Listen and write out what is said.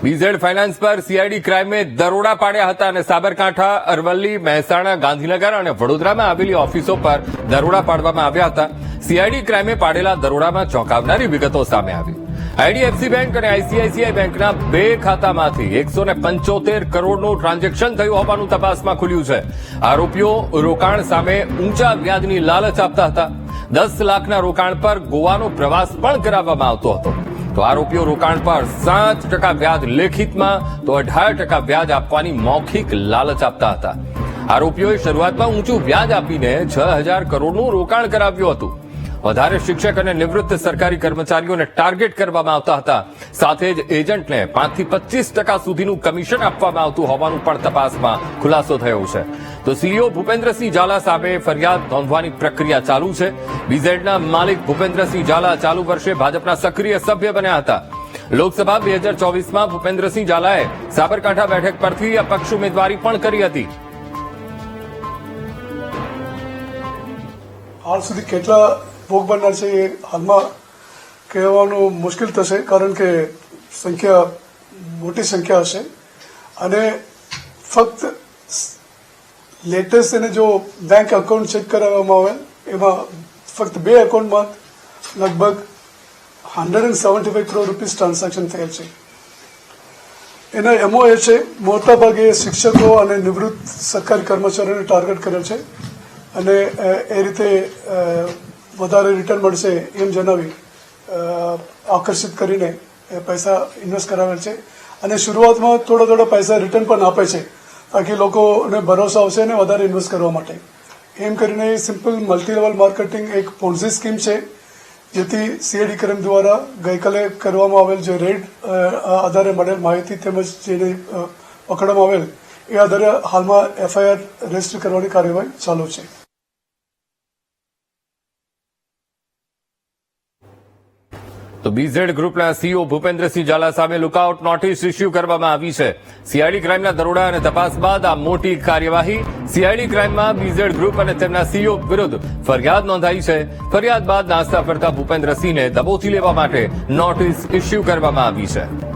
BZ finance પર CID ક્રાઇમે દરોડા પાડ્યા હતા અને સાબરકાંઠા, અરવલ્લી, મહેસાણા, ગાંધીનગર અને વડોદરામાં આવેલી ઓફિસો પર દરોડા પાડવામાં આવ્યા હતા. સીઆઈડી ક્રાઇમે પાડેલા દરોડામાં ચોંકાવનારી વિગતો સામે આવી. આઈડીએફસી બેંક અને આઈસીઆઈસીઆઈ બેંકના 2 ખાતામાંથી 175 કરોડનું ટ્રાન્ઝેક્શન થયું હોવાનું તપાસમાં ખુલ્યું છે. આરોપીઓ રોકાણ સામે ઊંચા વ્યાજની લાલચ આપતા હતા. 10 લાખના રોકાણ પર ગોવાનો પ્રવાસ પણ કરાવવામાં આવતો હતો. તો આરોપીઓ રોકાણ પર 7% વ્યાજ લેખિતમાં તો 18% વ્યાજ આપવાની મૌખિક લાલચ આપતા હતા. આરોપીઓએ શરૂઆતમાં ઊંચું વ્યાજ આપીને 6,000 કરોડનું રોકાણ કરાવ્યું હતું. વધારે શિક્ષક અને નિવૃત્ત સરકારી કર્મચારીઓને ટાર્ગેટ કરવામાં આવતા હતા. સાથે જ એજન્ટને 5 થી 25% સુધીનું કમિશન આપવામાં આવતું હોવાનું પણ તપાસમાં ખુલાસો થયો છે. તો સીઈઓ ભૂપેન્દ્રસિંહ ઝાલા સામે ફરિયાદ નોંધવાની પ્રક્રિયા ચાલુ છે. બીઝેડના માલિક ભૂપેન્દ્રસિંહ ઝાલા ચાલુ વર્ષે ભાજપના સક્રિય સભ્ય બન્યા હતા. લોકસભા 2024માં ભૂપેન્દ્રસિંહ ઝાલાએ સાબરકાંઠા બેઠક પરથી અપક્ષ ઉમેદવારી પણ કરી હતી. હાલ સુધી કેટલા ભોગ બનનાર છે એ હાલમાં કહેવાનું મુશ્કેલ થશે, કારણ કે મોટી સંખ્યા હશે અને ફક્ત લેટેસ્ટ એને જો બેંક એકાઉન્ટ ચેક કરાવવામાં આવે એમાં ફક્ત 2 એકાઉન્ટમાં લગભગ 175 કરોડ રૂપીસ ટ્રાન્ઝેક્શન થયેલ છે. એના એમઓ એ છે મોટાભાગે શિક્ષકો અને નિવૃત્ત સરકારી કર્મચારીઓને ટાર્ગેટ કરેલ છે અને એ રીતે વધારે રિટર્ન મળશે એમ જણાવી આકર્ષિત કરીને પૈસા ઇન્વેસ્ટ કરાવેલ છે અને શરૂઆતમાં થોડા પૈસા રિટર્ન પણ આપે છે તાકી લોકોને ભરોસો આવશે અને વધારે ઇન્વેસ્ટ કરવા માટે. એમ કરીને સિમ્પલ મલ્ટી લેવલ માર્કેટિંગ એક પોન્ઝી સ્કીમ છે, જેથી સીઆઈડી ક્રાઇમ દ્વારા ગઈકાલે કરવામાં આવેલ જે રેડ આધારે મળેલ માહિતી તેમજ જેને પકડવામાં આવેલ એ આધારે હાલમાં એફઆઈઆર રજીસ્ટર કરવાની કાર્યવાહી ચાલુ છે. તો બીઝેડ ગ્રુપના સીઈઓ ભૂપેન્દ્રસિંહ ઝાલા સામે લુકઆઉટ નોટિસ ઇસ્યુ કરવામાં આવી છે. સીઆઈડી ક્રાઇમના દરોડા અને તપાસ બાદ આ મોટી કાર્યવાહી. સીઆઈડી ક્રાઇમમાં બીઝેડ ગ્રુપ અને તેમના સીઈઓ વિરુદ્ધ ફરિયાદ નોંધાઈ છે. ફરિયાદ બાદ નાસ્તા ફરતા ભૂપેન્દ્રસિંહને દબોચી લેવા માટે નોટિસ ઇસ્યુ કરવામાં આવી છે.